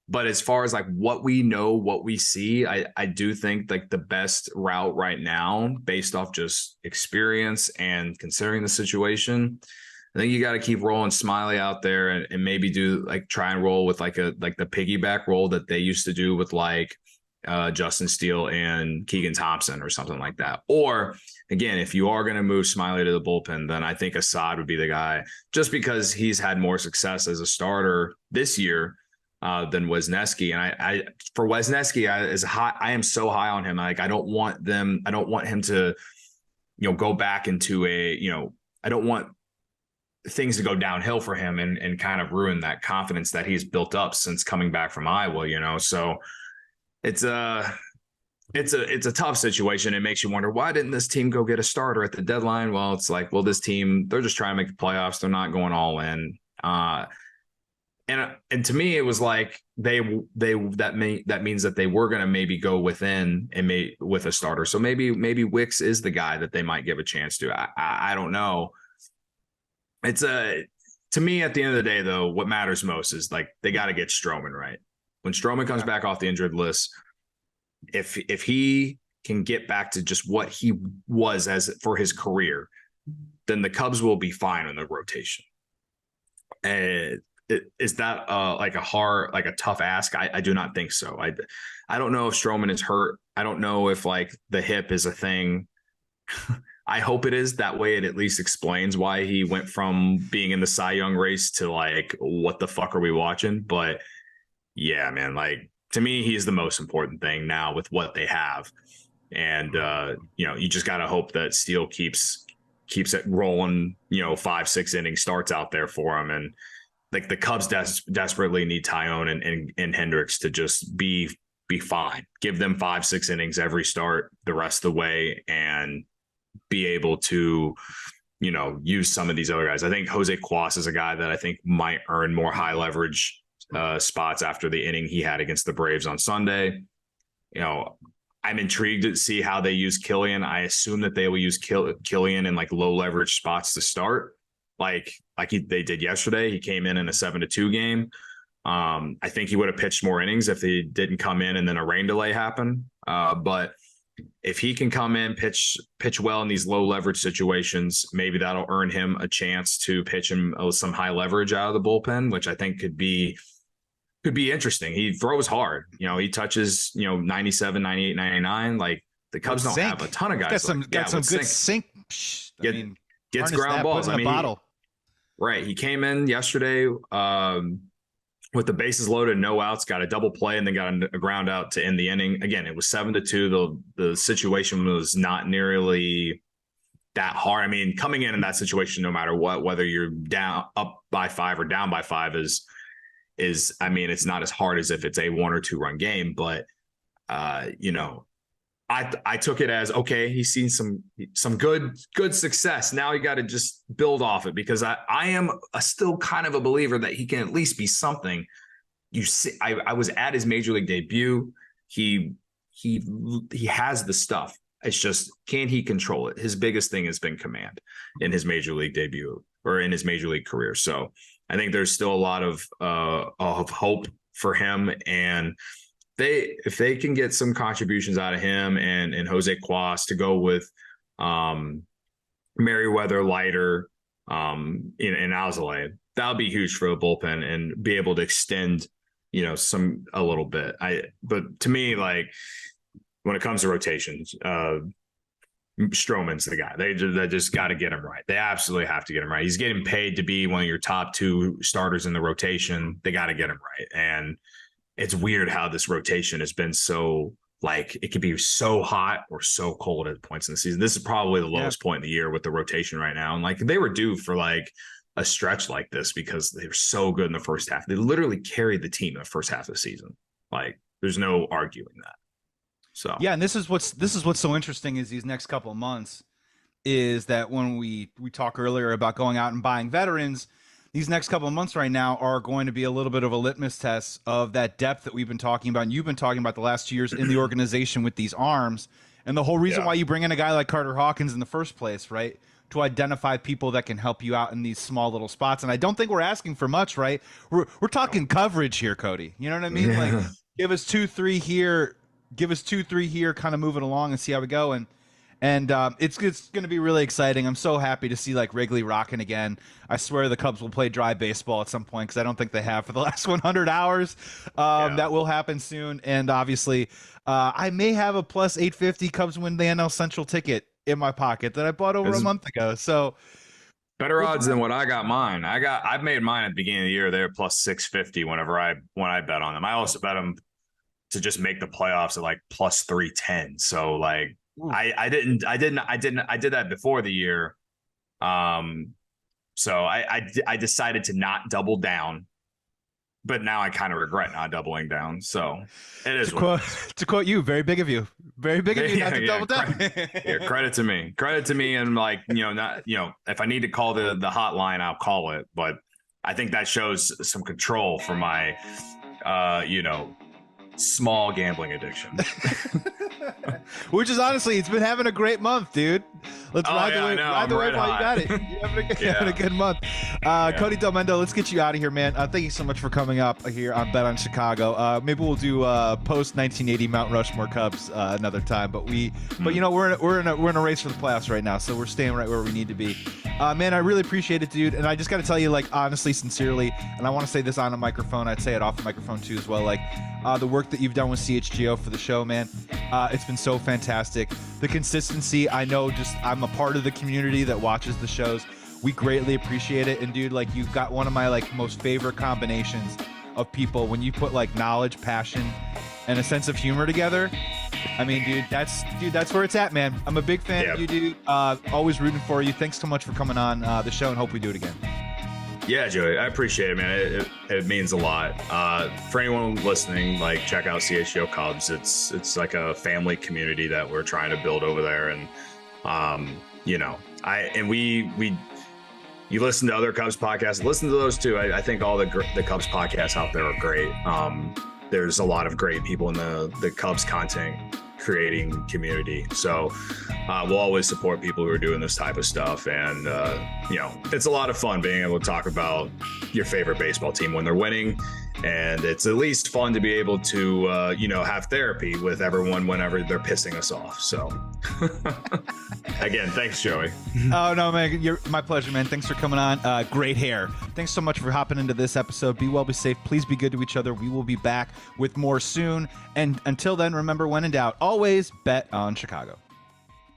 But as far as like what we know, what we see, I do think like the best route right now, based off just experience and considering the situation, I think you got to keep rolling Smiley out there and maybe try and roll with like the piggyback roll that they used to do with like Justin Steele and Keegan Thompson or something like that. Or again, if you are going to move Smiley to the bullpen, then I think Assad would be the guy, just because he's had more success as a starter this year than Wesneski. And I for Wesneski, I am so high on him. Like I don't want him to, go back into I don't want things to go downhill for him and kind of ruin that confidence that he's built up since coming back from Iowa, So it's it's a tough situation. It makes you wonder, why didn't this team go get a starter at the deadline? Well, it's like, well, this team, they're just trying to make the playoffs. They're not going all in. And to me, it was like that means that they were going to maybe go within and with a starter. So maybe Wicks is the guy that they might give a chance to. I don't know. To me, at the end of the day, though, what matters most is like they got to get Stroman right. When Stroman comes back off the injured list, if he can get back to just what he was as for his career, then the Cubs will be fine in the rotation. And is that like a tough ask? I do not think so. I don't know if Stroman is hurt. I don't know if like the hip is a thing. I hope it is. That way it at least explains why he went from being in the Cy Young race to like, what the fuck are we watching? But yeah, man, like to me, he's the most important thing now with what they have. And, you just got to hope that Steele keeps it rolling, 5-6 inning starts out there for him. And like the Cubs desperately need Tyone and Hendricks to just be fine. Give them 5-6 innings every start the rest of the way and be able to, use some of these other guys. I think Jose Cuas is a guy that I think might earn more high leverage spots after the inning he had against the Braves on Sunday. I'm intrigued to see how they use Killian. I assume that they will use Killian in like low leverage spots to start, like they did yesterday. He came in a 7-2 game. I think he would have pitched more innings if he didn't come in and then a rain delay happened. But if he can come in, pitch well in these low leverage situations, maybe that'll earn him a chance to pitch him some high leverage out of the bullpen, which I think could be interesting. He throws hard. He touches, 97, 98, 99. Like the Cubs don't have a ton of guys. Got some good sink. Gets ground balls. Bottle. Right. He came in yesterday with the bases loaded, no outs, got a double play, and then got a ground out to end the inning. Again, it was 7-2. The situation was not nearly that hard. I mean, coming in that situation, no matter what, whether you're up by 5 or down by 5 is it's not as hard as if it's a 1 or 2 run game. But I took it as, okay, he's seen some good success. Now you got to just build off it, because I am still kind of a believer that he can at least be something. You see, I was at his major league debut. He has the stuff. It's just, can he control it? His biggest thing has been command in his major league debut or in his major league career. So I think there's still a lot of hope for him, and if they can get some contributions out of him and Jose Cuas to go with Merriweather, Leiter, and Alzolay, that'll be huge for the bullpen and be able to extend, a little bit. But to me, like when it comes to rotations, Stroman's the guy. They just got to get him right. They absolutely have to get him right. He's getting paid to be one of your top 2 starters in the rotation. They got to get him right. And it's weird how this rotation has been so, like, it could be so hot or so cold at points in the season. This is probably the lowest point in the year with the rotation right now. And like, they were due for like a stretch like this because they were so good in the first half. They literally carried the team in the first half of the season. Like, there's no arguing that. So yeah, and this is what's so interesting is these next couple of months is that when we talk earlier about going out and buying veterans, these next couple of months right now are going to be a little bit of a litmus test of that depth that we've been talking about and you've been talking about the last 2 years in the organization with these arms. And the whole reason why you bring in a guy like Carter Hawkins in the first place, right? To identify people that can help you out in these small little spots. And I don't think we're asking for much, right? We're talking coverage here, Cody. You know what I mean? Yeah. Like, give us 2-3 here. Give us 2-3 here, kind of move it along and see how we go. And it's going to be really exciting. I'm so happy to see like Wrigley rocking again. I swear the Cubs will play dry baseball at some point because I don't think they have for the last 100 hours. That will happen soon. And obviously, I may have a plus 850 Cubs win the NL Central ticket in my pocket that I bought over a month ago. So better odds than what I got mine. I've made mine at the beginning of the year. They're plus 650 when I bet on them. I also bet them to just make the playoffs at like plus 310. So like, I did that before the year. So I decided to not double down but now I kind of regret not doubling down. So it is to quote you, very big of you not to double down. Credit to me. Credit to me. And like, not, if I need to call the hotline, I'll call it. But I think that shows some control for my, small gambling addiction. Which is honestly, it's been having a great month, dude. Let's ride the wave while you got it. You're having a good month. Cody Delmendo, let's get you out of here, man. Thank you so much for coming up here on Bet on Chicago. Maybe we'll do post 1980 Mount Rushmore Cubs another time. But we're in a race for the playoffs right now, so we're staying right where we need to be. Man, I really appreciate it, dude. And I just got to tell you, like, honestly, sincerely, and I want to say this on a microphone. I'd say it off the microphone too as well. Like, the work that you've done with CHGO for the show, man, it's been so fantastic. The consistency, I know, I'm a part of the community that watches the shows. We greatly appreciate it. And dude, like, you've got one of my like most favorite combinations of people when you put like knowledge, passion, and a sense of humor together. I mean, dude, that's where it's at, man. I'm a big fan of you, dude. Always rooting for you. Thanks so much for coming on the show, and hope we do it again. Yeah, Joey, I appreciate it, man. It means a lot. For anyone listening, like, check out CHGO Cubs. It's like a family community that we're trying to build over there, and you listen to other Cubs podcasts. Listen to those too. I think all the Cubs podcasts out there are great. There's a lot of great people in the Cubs content creating community. So we'll always support people who are doing this type of stuff. And, it's a lot of fun being able to talk about your favorite baseball team when they're winning. And it's at least fun to be able to, have therapy with everyone whenever they're pissing us off. So again, thanks, Joey. Oh, no, man. My pleasure, man. Thanks for coming on. Great hair. Thanks so much for hopping into this episode. Be well, be safe. Please be good to each other. We will be back with more soon. And until then, remember, when in doubt, always bet on Chicago.